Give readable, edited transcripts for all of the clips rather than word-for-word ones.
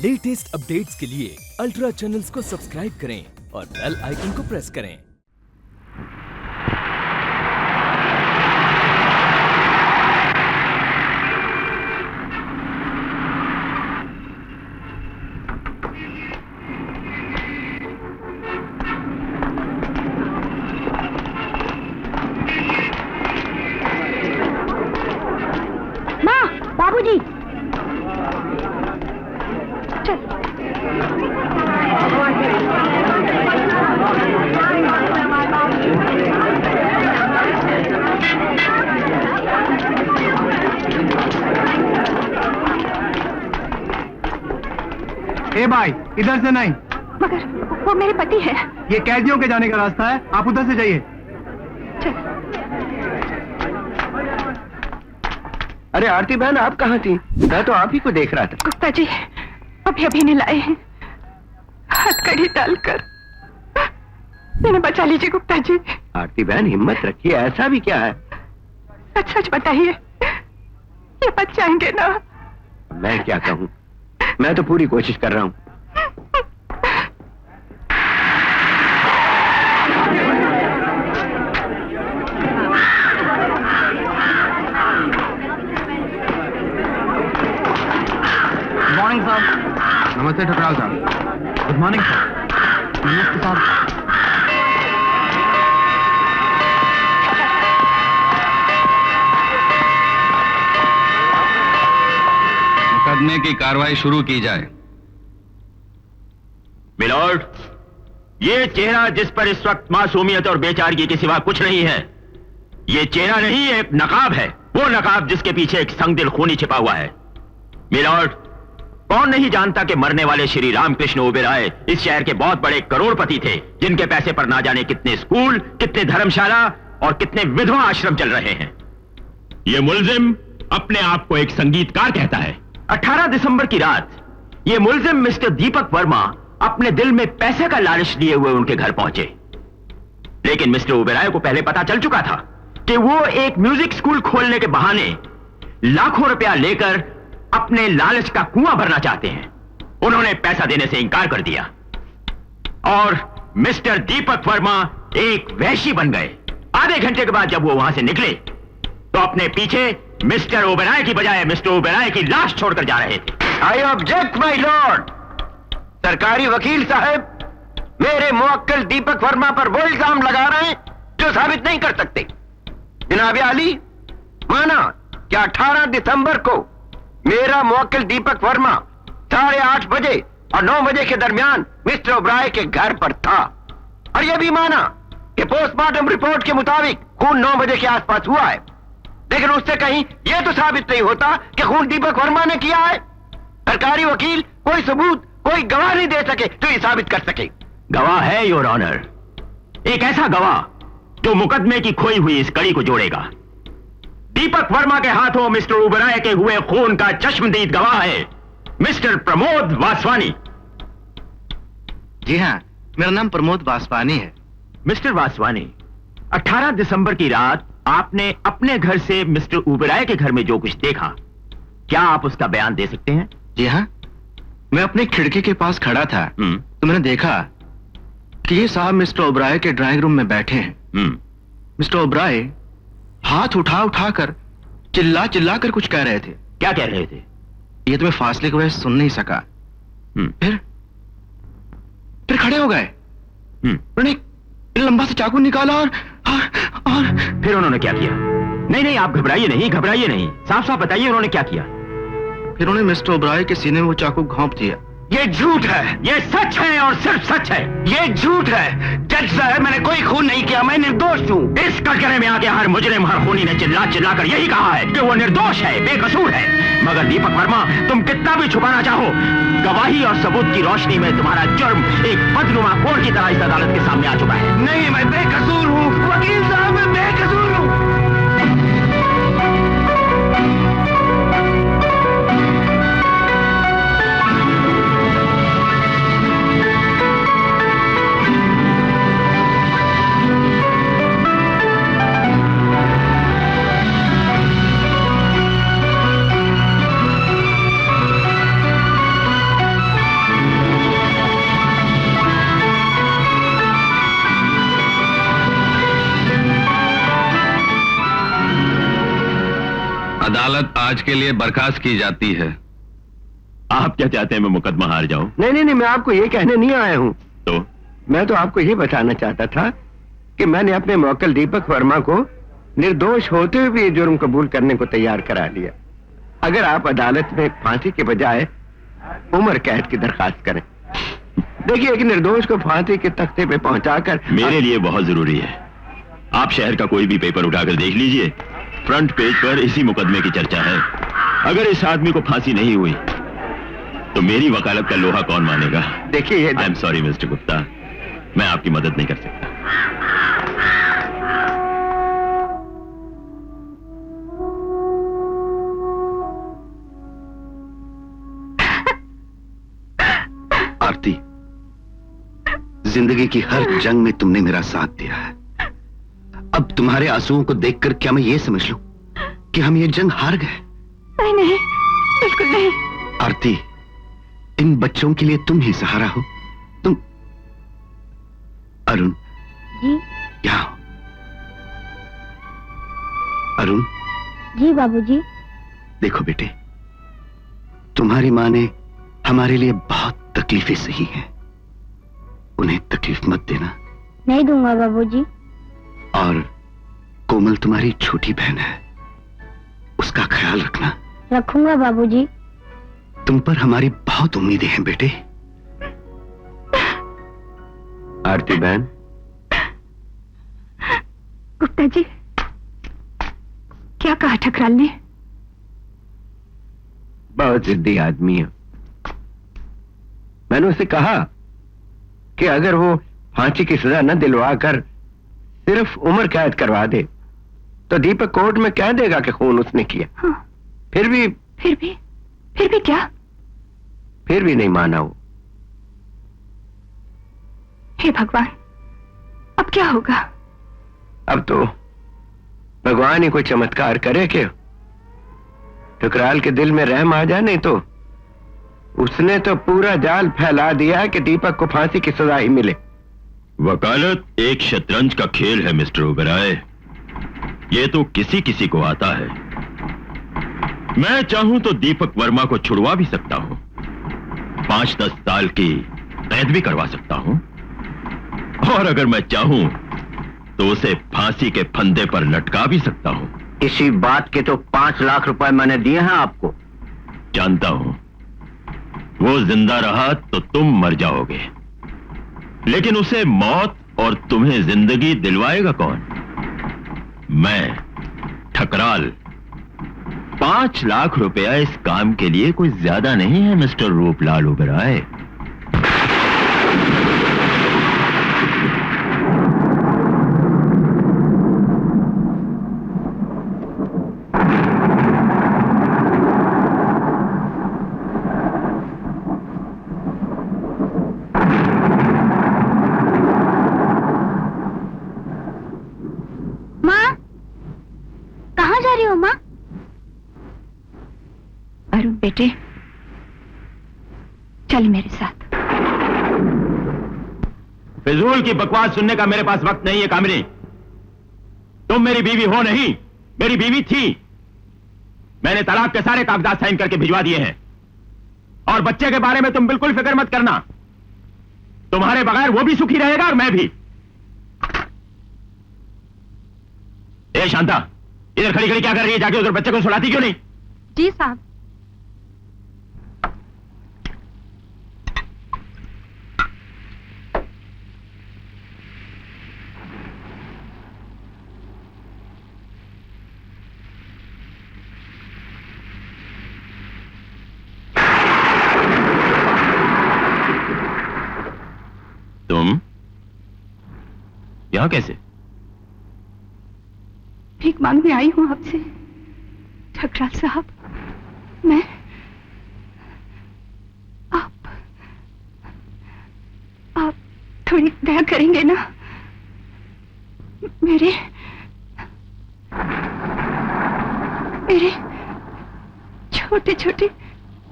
Latest updates के लिए ultra channels को सब्सक्राइब करें और बेल आइकन को प्रेस करें। माँ, बाबूजी, चल। ए भाई, इधर से नहीं। मगर वो मेरे पति है। ये कैदियों के जाने का रास्ता है, आप उधर से जाइए। चल। अरे आरती बहन, आप कहाँ थी? मैं तो आप ही को देख रहा था। गुप्ता जी अभी अभी नहीं लाए हैं, हथकड़ी डालकर। मैंने बचा लीजिए गुप्ता जी। आरती बहन, हिम्मत रखिए, ऐसा भी क्या है? सच सच बताइए, ये बच जाएंगे ना? मैं क्या कहूँ, मैं तो पूरी कोशिश कर रहा हूँ। मॉर्निंग साहब। नमस्ते ठुकराल साहब। Good morning sir. नमस्ते साहब। मुकदमे की कार्रवाई शुरू की जाए। मिलॉर्ड, ये चेहरा जिस पर इस वक्त मासूमियत और बेचारगी के सिवा कुछ नहीं है, ये चेहरा नहीं, एक नकाब है। वो नकाब जिसके पीछे एक संगदिल खूनी छिपा हुआ है। मिलॉर्ड, कौन नहीं जानता कि मरने वाले श्री रामकृष्ण ओबेरॉय इस शहर के बहुत बड़े करोड़पति थे, जिनके पैसे पर ना जाने कितने स्कूल, कितने धर्मशाला और कितने विधवा आश्रम चल रहे हैं। ये मुल्जिम अपने आप को एक संगीतकार कहता है। 18 दिसंबर की रात ये मुल्जिम मिस्टर दीपक वर्मा अपने दिल में पैसे का लालच लिए हुए उनके घर पहुंचे, लेकिन मिस्टर ओबेरॉय को पहले पता चल चुका था कि वो एक म्यूजिक स्कूल खोलने के बहाने लाखों रुपया लेकर अपने लालच का कुआं भरना चाहते हैं। उन्होंने पैसा देने से इंकार कर दिया और मिस्टर दीपक वर्मा एक वैशी बन गए। आधे घंटे के बाद जब वो वहां से निकले तो अपने पीछे मिस्टर ओबेरॉय की बजाय मिस्टर ओबेरॉय की लाश छोड़कर जा रहे थे। I object my Lord. सरकारी वकील साहब मेरे मुवक्किल दीपक वर्मा पर वो इल्जाम लगा रहे हैं जो साबित नहीं कर सकते। जनाब आली, माना कि 18 दिसंबर को मेरा मुवक्किल दीपक वर्मा 8:30 बजे और 9 बजे के दरमियान मिस्टर ओबेरॉय के घर पर था, और यह भी माना कि पोस्टमार्टम रिपोर्ट के मुताबिक खून 9 बजे के आसपास हुआ है, लेकिन उससे कहीं यह तो साबित नहीं होता कि खून दीपक वर्मा ने किया है। सरकारी वकील कोई सबूत, कोई गवाह नहीं दे सके तो ये साबित कर सके। गवाह है योर ऑनर, एक ऐसा गवाह जो मुकदमे की खोई हुई इस कड़ी को जोड़ेगा। दीपक वर्मा के हाथों मिस्टर ओबेरॉय के हुए खून का चश्मदीद गवाह है मिस्टर प्रमोद वासवानी। जी हाँ, मेरा नाम प्रमोद वासवानी है। मिस्टर वासवानी, 18 दिसंबर की रात आपने अपने घर से मिस्टर ओबेरॉय के घर में जो कुछ देखा, क्या आप उसका बयान दे सकते हैं? जी हाँ, मैं अपनी खिड़की के पास खड़ा था तो मैंने देखा कि ये साहब मिस्टर ओबेरॉय के ड्राइंग रूम में बैठे हैं। मिस्टर ओबेरॉय हाथ उठा उठाकर चिल्ला चिल्ला कर कुछ कह रहे थे। क्या कह रहे थे? ये तो मैं फासले की वजह से सुन नहीं सका। फिर खड़े हो गए। उन्होंने लंबा सा चाकू निकाला और फिर उन्होंने क्या किया? नहीं, आप घबराइए नहीं, साफ साफ बताइए उन्होंने क्या किया। फिर उन्होंने मिस्टर ओबेरॉय के सीने में वो चाकू घोंप दिया। ये झूठ है, ये सच है और सिर्फ सच है। ये झूठ है। जज साहब, मैंने कोई खून नहीं किया, मैं निर्दोष हूँ। इस कटघरे में आके हर मुजरिम, हर खूनी ने चिल्ला चिल्ला कर यही कहा है कि वो निर्दोष है, बेकसूर है। मगर दीपक वर्मा, तुम कितना भी छुपाना चाहो, गवाही और सबूत की रोशनी में तुम्हारा जुर्म एक बदनुमा कोर्ट की तरह इस अदालत के सामने आ चुका है। नहीं, मैं बेकसूर हूँ वकील साहब, मैं बेकसूर हूँ। आज के लिए बर्खास्त की जाती है। आप क्या चाहते हैं मैं मुकदमा हार जाऊं? नहीं नहीं नहीं, मैं आपको ये कहने नहीं आया हूं। तो मैं तो आपको ये बताना चाहता था कि मैंने अपने मुवक्किल दीपक वर्मा को निर्दोष होते हुए भी ये जुर्म कबूल करने को तैयार करा लिया। अगर आप अदालत में फांसी के बजाय उम्र कैद की दरखास्त करें। देखिए, एक निर्दोष को फांसी के तख्ते पे पहुंचाकर मेरे लिए बहुत जरूरी है। आप शहर का कोई भी पेपर उठाकर देख लीजिए, फ्रंट पेज पर इसी मुकदमे की चर्चा है। अगर इस आदमी को फांसी नहीं हुई तो मेरी वकालत का लोहा कौन मानेगा? देखिए, I am sorry mister Gupta, मैं आपकी मदद नहीं कर सकता। आरती, जिंदगी की हर जंग में तुमने मेरा साथ दिया है। अब तुम्हारे आंसुओं को देखकर क्या मैं ये समझ लूं कि हम ये जंग हार गए? नहीं नहीं, बिल्कुल नहीं। आरती, इन बच्चों के लिए तुम ही सहारा हो। तुम अरुण जी। यहाँ हो। अरुण, जी बाबूजी। देखो बेटे, तुम्हारी माँ ने हमारे लिए बहुत तकलीफें सही हैं। उन्हें तकलीफ मत देना। नहीं दूंगा बाबूजी। और कोमल तुम्हारी छोटी बहन है, उसका ख्याल रखना। रखूंगा बाबूजी। तुम पर हमारी बहुत उम्मीदें हैं बेटे। आरती बहन, गुप्ता जी, क्या कहा ठकराल ने? बहुत जिद्दी आदमी है। मैंने उसे कहा कि अगर वो फांसी की सजा न दिलवा कर सिर्फ उम्र कैद करवा दे तो दीपक कोर्ट में कह देगा कि खून उसने किया। हाँ। फिर भी क्या? फिर भी नहीं माना वो। हे भगवान, अब क्या होगा? अब तो भगवान ही कोई चमत्कार करे कि ठुकराल के दिल में रहम आ जाए, नहीं तो उसने तो पूरा जाल फैला दिया कि दीपक को फांसी की सजा ही मिले। वकालत एक शतरंज का खेल है मिस्टर ओबराय। ये तो किसी किसी को आता है। मैं चाहूं तो दीपक वर्मा को छुड़वा भी सकता हूं, 5-10 साल की कैद भी करवा सकता हूं, और अगर मैं चाहूं तो उसे फांसी के फंदे पर लटका भी सकता हूं। इसी बात के तो 5 लाख रुपए मैंने दिए हैं आपको। जानता हूं, वो जिंदा रहा तो तुम मर जाओगे, लेकिन उसे मौत और तुम्हें जिंदगी दिलवाएगा कौन? मैं, ठकराल। 5 लाख रुपया इस काम के लिए कोई ज्यादा नहीं है मिस्टर रूपलाल ओबराय। माँ, कहाँ जा रही हो माँ? अरुण बेटे, चल मेरे साथ। फिजूल की बकवास सुनने का मेरे पास वक्त नहीं है कामिनी। तुम मेरी बीवी हो नहीं, मेरी बीवी थी। मैंने तलाक के सारे कागजात साइन करके भिजवा दिए हैं, और बच्चे के बारे में तुम बिल्कुल फिक्र मत करना। तुम्हारे बगैर वो भी सुखी रहेगा और मैं भी। ए शांता, इधर खड़ी खड़ी क्या कर रही है? जाके उधर बच्चे को सुलाती क्यों नहीं? जी साहब। तुम यहां कैसे? भीख मांगने आई हूं आपसे ठकराल साहब। मैं आप थोड़ी दया करेंगे ना? मेरे छोटे छोटे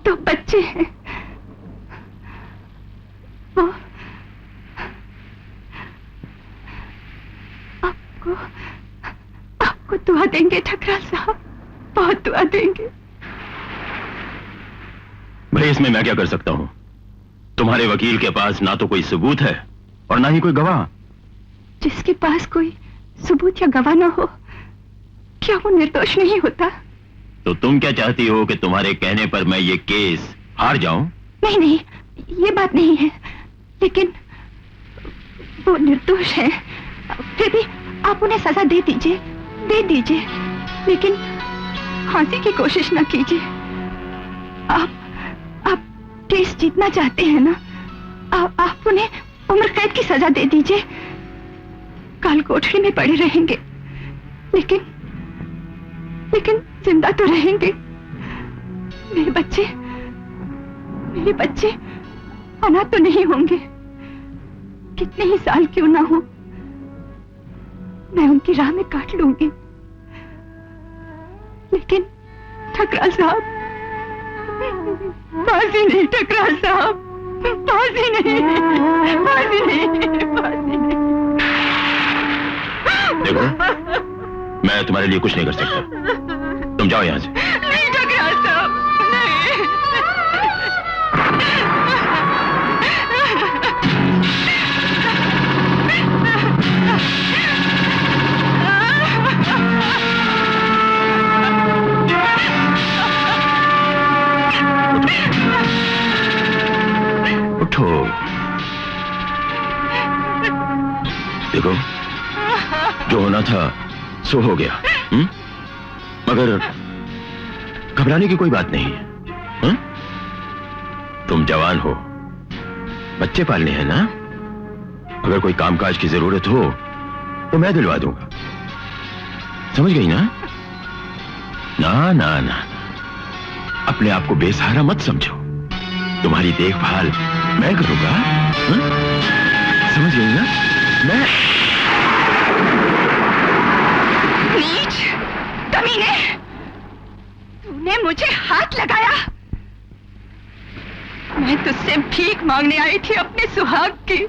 2 बच्चे हैं। वो आपको दुआ देंगे ठकराल साहब, बहुत दुआ देंगे। भाई इसमें मैं क्या कर सकता हूं? तुम्हारे वकील के पास ना तो कोई सबूत है और ना ही कोई गवाह। जिसके पास कोई सबूत या गवाह न हो, क्या वो निर्दोष नहीं होता? तो तुम क्या चाहती हो कि तुम्हारे कहने पर मैं ये केस हार जाऊं? नहीं नहीं, ये बात नहीं है, लेकिन वो निर्दोष है। फिर भी आप उन्हें सजा दे दीजिए, लेकिन फांसी की कोशिश न कीजिए। आप केस जीतना चाहते हैं ना? आप उन्हें उम्र कैद की सजा दे दीजिए। काल कोठरी में पड़े रहेंगे, लेकिन जिंदा तो रहेंगे। मेरे बच्चे अनाथ तो नहीं होंगे। कितने ही साल क्यों ना हो, मैं उनकी राह में काट लूंगी। लेकिन ठकराल साहब, फांसी नहीं ठकराल साहब, फांसी नहीं। देखो, मैं तुम्हारे लिए कुछ नहीं कर सकता। तुम जाओ यहां से। नहीं ठकराल साहब, नहीं। उठो। देखो, जो होना था सो हो गया। मगर घबराने की कोई बात नहीं है। तुम जवान हो, बच्चे पालने हैं ना? अगर कोई कामकाज की जरूरत हो तो मैं दिलवा दूंगा। समझ गई ना? ना ना ना, अपने आप को बेसहारा मत समझो। तुम्हारी देखभाल मैं करूंगा। समझ गई ना? मैं नीच कमीने, तूने मुझे हाथ लगाया। मैं तुझसे भीख मांगने आई थी अपने सुहाग की,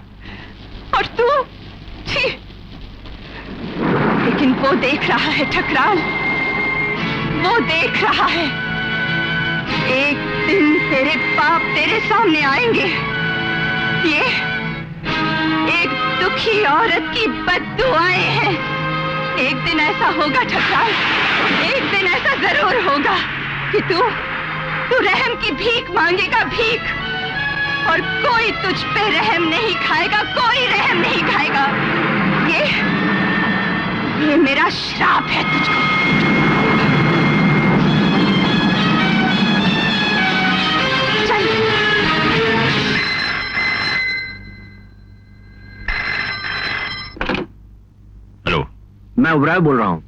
और तू छी। लेकिन वो देख रहा है ठकराल, वो देख रहा है। एक दिन तेरे पाप तेरे सामने आएंगे। ये एक दुखी औरत की बद्दुआएं हैं। एक दिन ऐसा होगा ठकराल, एक दिन ऐसा जरूर होगा कि तू रहम की भीख मांगेगा, भीख। और कोई तुझ पे रहम नहीं खाएगा, कोई रहम नहीं खाएगा। ये मेरा श्राप है तुझको। चल। हेलो, मैं ओबराय बोल रहा हूं।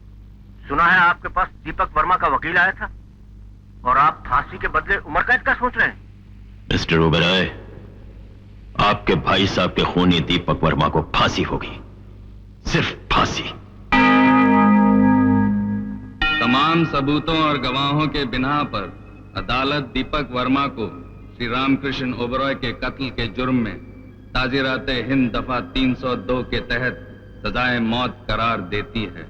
सुना है आपके पास दीपक वर्मा का वकील आया था और आप फांसी के बदले उम्र कैद का सोच रहे हैं। मिस्टर ओबराय, आपके भाई साहब के खूनी दीपक वर्मा को फांसी होगी, सिर्फ फांसी। तमाम सबूतों और गवाहों के बिना पर अदालत दीपक वर्मा को श्री रामकृष्ण ओबराय के कत्ल के जुर्म में ताज़िरात हिंद दफा 302 के तहत सजाए मौत करार देती है।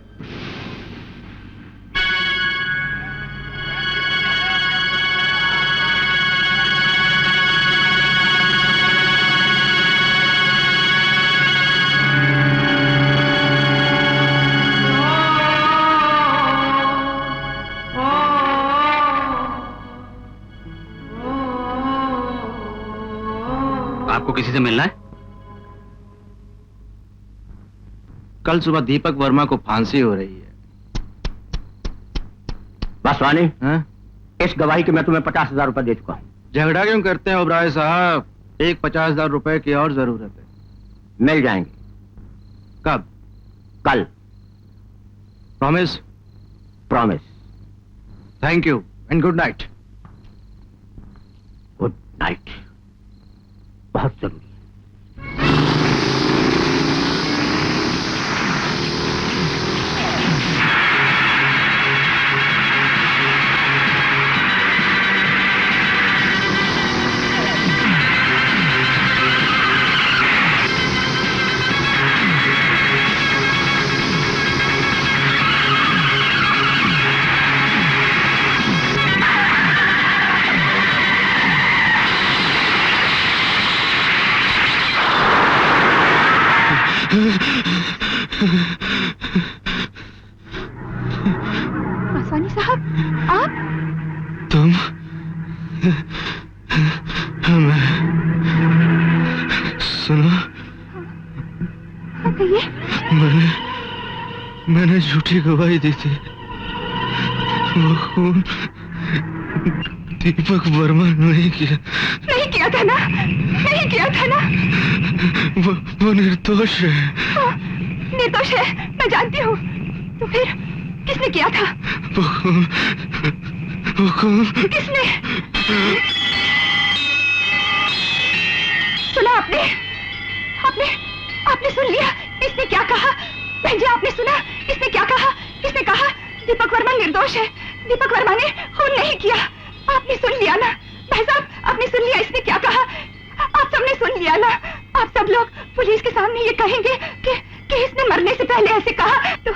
आपको किसी से मिलना है? कल सुबह दीपक वर्मा को फांसी हो रही है। वासवानी, हाँ? इस गवाही के मैं तुम्हें 50,000 रुपए दे चुका हूं। झगड़ा क्यों करते हैं ओबराय साहब? एक 50,000 रुपए की और जरूरत है। मिल जाएंगे। कब? कल। Promise? Promise. Thank you and good night. Good night. बहुत जरूरी। सुनो, कहिए। मैंने झूठी गवाही दी थी। वो खून दीपक वर्मा नहीं किया। नहीं किया था ना, नहीं किया था ना। वो निर्दोष है। निर्दोष है, मैं जानती हूँ। तो फिर किसने किया था? वो खून किसने? सुना आपने? आपने आपने सुन लिया इसने क्या कहा? बहन जी, आपने सुना इसने क्या कहा? इसने कहा दीपक वर्मा निर्दोष है, दीपक वर्मा ने खून नहीं किया। आपने सुन लिया ना भाई साहब, आपने सुन लिया इसने क्या कहा? आप सबने सुन लिया ना? आप सब लोग पुलिस के सामने ये कहेंगे कि इसने मरने से पहले ऐसे कहा तो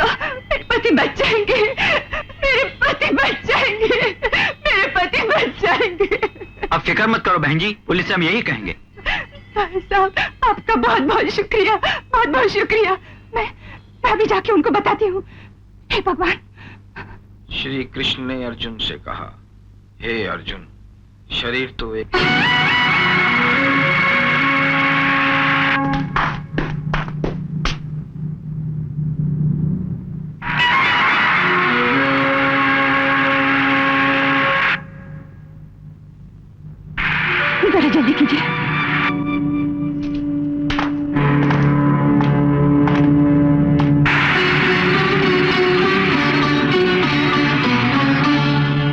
मेरे पति बच जाएंगे, मेरे पति बच जाएंगे, मेरे पति बच जाएंगे। अब फिक्र मत करो बहन जी, पुलिस से हम यही कहेंगे। भाई साहब, आपका बहुत बहुत शुक्रिया, बहुत बहुत शुक्रिया। मैं अभी जाके उनको बताती हूँ। हे भगवान। श्री कृष्ण ने अर्जुन से कहा, हे अर्जुन, शरीर तो एक जरा जल्दी कीजिए।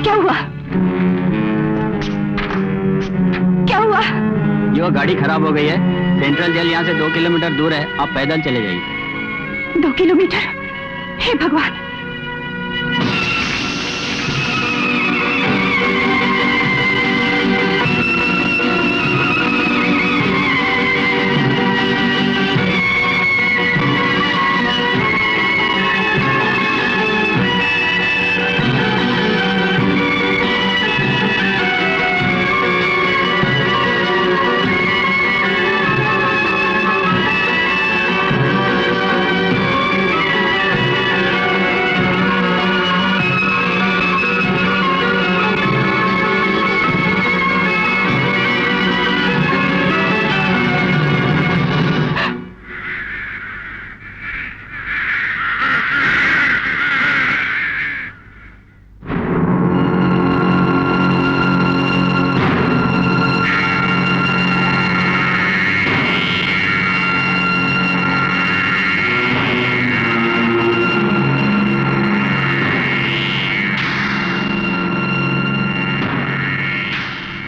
क्या हुआ? क्या हुआ? ये गाड़ी खराब हो गई है। सेंट्रल जेल यहाँ से 2 किलोमीटर दूर है, आप पैदल चले जाइए। 2 किलोमीटर? हे भगवान।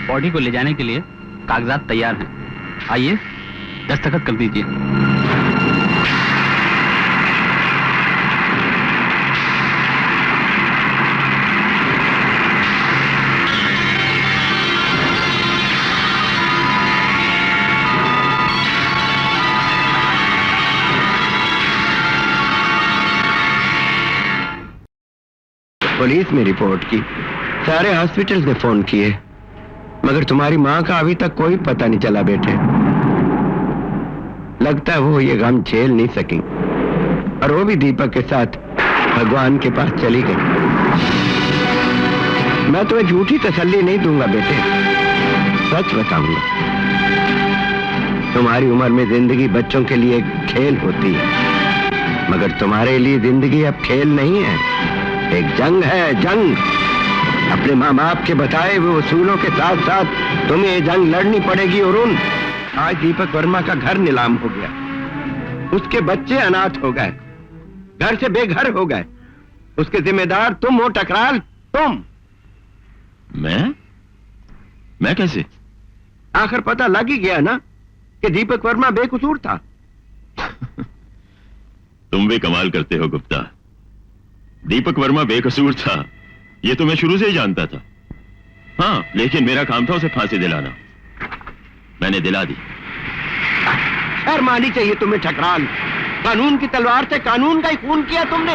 बॉडी को ले जाने के लिए कागजात तैयार हैं। आइए दस्तखत कर दीजिए। पुलिस में रिपोर्ट की, सारे हॉस्पिटल्स ने फोन किए, मगर तुम्हारी मां का अभी तक कोई पता नहीं चला बेटे। लगता है वो ये गम झेल नहीं सकी और वो भी दीपक के साथ भगवान के पास चली गई। मैं तुम्हें झूठी तसल्ली नहीं दूंगा बेटे, सच बताऊंगा। तुम्हारी उम्र में जिंदगी बच्चों के लिए एक खेल होती है, मगर तुम्हारे लिए जिंदगी अब खेल नहीं है, एक जंग है, जंग। अपने माँ बाप के बताए हुए उसूलों के साथ साथ तुम्हें ये जंग लड़नी पड़ेगी। और आज दीपक वर्मा का घर नीलाम हो गया, उसके बच्चे अनाथ हो गए, घर से बेघर हो गए, उसके जिम्मेदार तुम हो टकराल, तुम। मैं कैसे? आखिर पता लग ही गया ना कि दीपक वर्मा बेकसूर था। तुम भी कमाल करते हो गुप्ता। दीपक वर्मा बेकसूर था ये तो मैं शुरू से ही जानता था। हाँ, लेकिन मेरा काम था उसे फांसी दिलाना, मैंने दिला दी। शर्म आनी चाहिए तुम्हें ठकराल। कानून की तलवार से कानून का ही खून किया तुमने,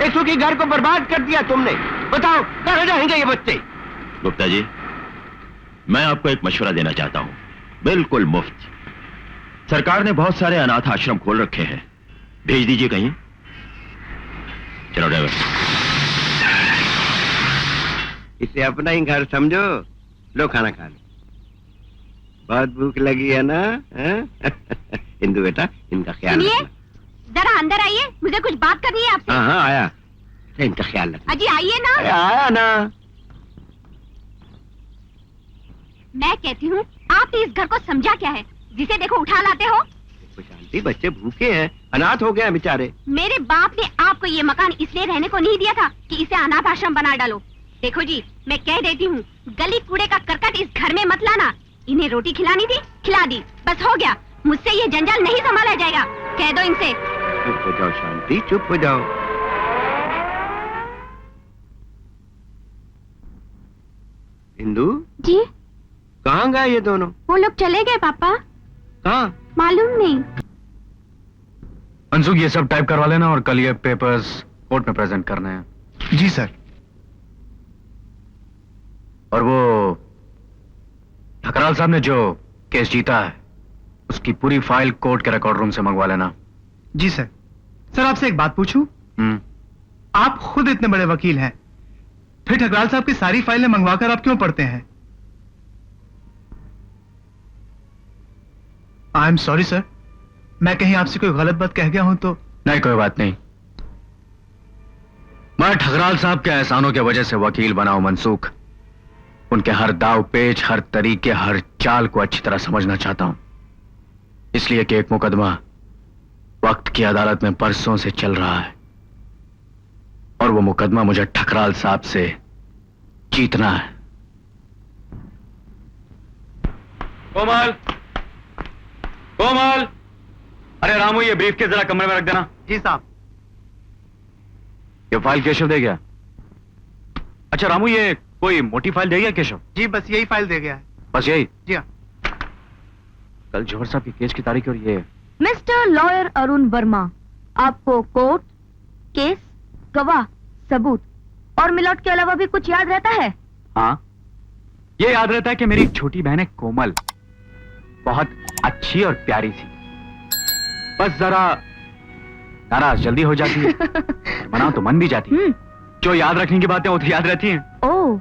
एक सुखी घर को बर्बाद कर दिया तुमने। बताओ कहां जाएंगे ये बच्चे? गुप्ता जी, मैं आपको एक मशवरा देना चाहता हूं, बिल्कुल मुफ्त। सरकार ने बहुत सारे अनाथ आश्रम खोल रखे हैं, भेज दीजिए कहीं। चलो ड्राइवर। इसे अपना ही घर समझो, लो खाना खा लो। बहुत भूख लगी है ना? इंदु बेटा, इनका ख्याल सुनिए, रखना। जरा अंदर आइए, मुझे कुछ बात करनी है आपसे। हाँ हाँ आया, इनका ख्याल रखना। अजी आइए ना। अरे आया ना। मैं कहती हूँ आपने इस घर को समझा क्या है, जिसे देखो उठा लाते हो। देखो शांति, बच्चे भूखे हैं, अनाथ हो गए हैं बेचारे। मेरे बाप ने आपको ये मकान इसलिए रहने को नहीं दिया था कि इसे अनाथ आश्रम बना डालो। देखो जी, मैं कह देती हूँ, गली कूड़े का करकट इस घर में मत लाना। इन्हें रोटी खिलानी थी, खिला दी, बस हो गया। मुझसे ये जंजाल नहीं संभाला जाएगा, कह दो इनसे। चुप हो जाओ शांति, चुप हो जाओ। इंदु, जी कहाँ गए ये दोनों? वो लोग चले गए पापा। कहाँ? मालूम नहीं। मनसुख, ये सब टाइप करवा लेना और कल ये पेपर्स कोर्ट में प्रेजेंट करने हैं। जी सर। और वो ठकराल साहब ने जो केस जीता है, उसकी पूरी फाइल कोर्ट के रिकॉर्ड रूम से मंगवा लेना। जी सर। सर आपसे एक बात पूछूं? आप खुद इतने बड़े वकील हैं, फिर ठकराल साहब की सारी फाइलें मंगवाकर आप क्यों पढ़ते हैं? आई एम सॉरी सर, मैं कहीं आपसे कोई गलत बात कह गया हूं तो? नहीं, कोई बात नहीं। मैं ठकराल साहब के एहसानों की वजह से वकील बना हूं मनसूख। उनके हर दाव पेच, हर तरीके, हर चाल को अच्छी तरह समझना चाहता हूं। इसलिए कि एक मुकदमा वक्त की अदालत में बरसों से चल रहा है और वो मुकदमा मुझे ठकराल साहब से जीतना है। कोमल, कोमल, अरे रामू, ये ब्रीफ के जरा कमरे में रख देना। जी साहब। ये फाइल केशव दे गया? अच्छा रामू, ये कोई मोटी फाइल दे गया केशव? जी बस यही फाइल दे गया है। बस यही? जी हाँ। कल जौहर साहब की केस की तारीख और ये। मिस्टर लॉयर अरुण वर्मा, आपको कोर्ट, केस, गवाह, सबूत और मिलौट के अलावा भी कुछ याद रहता है? हाँ, ये याद रहता है कि मेरी एक छोटी बहन है कोमल, बहुत अच्छी और प्यारी सी, बस जरा नाराज जल्दी हो जाती है। मनाओ तो मन भी जाती है। जो याद रखने की बातें वो तो याद रहती हैं। ओह,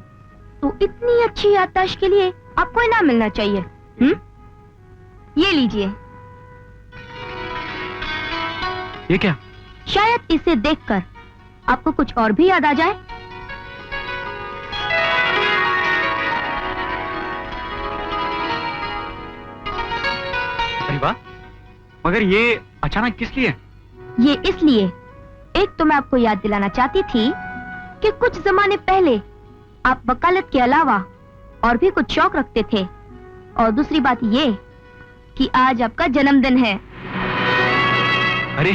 तो इतनी अच्छी याददाश्त के लिए आपको इनाम मिलना चाहिए। ये लीजिए। ये क्या? शायद इसे देखकर आपको कुछ और भी याद आ जाए। अरे वाह, मगर ये अचानक किस लिए? ये इसलिए, एक तो मैं आपको याद दिलाना चाहती थी कि कुछ जमाने पहले आप वकालत के अलावा और भी कुछ शौक रखते थे, और दूसरी बात ये कि आज आपका जन्मदिन है। अरे,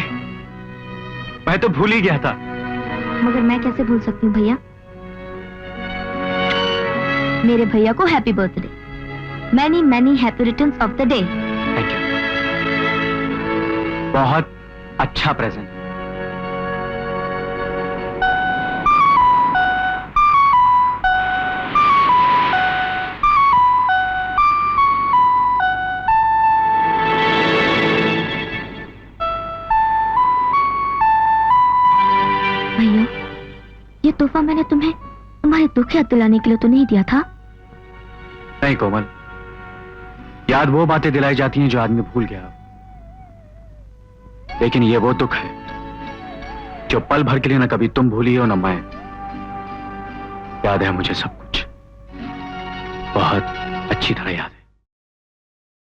मैं तो भूल ही गया था। मगर मैं कैसे भूल सकती हूँ भैया? मेरे भैया को happy birthday. Many many happy returns of the day. Thank you, बहुत अच्छा प्रेजेंट। भैया, ये तोहफा मैंने तुम्हें तुम्हारे दुख याद दिलाने के लिए तो नहीं दिया था? नहीं कोमल, याद वो बातें दिलाई जाती हैं जो आदमी भूल गया, लेकिन ये वो दुख है जो पल भर के लिए न कभी तुम भूली हो न मैं। याद है मुझे सब कुछ, बहुत अच्छी तरह याद है।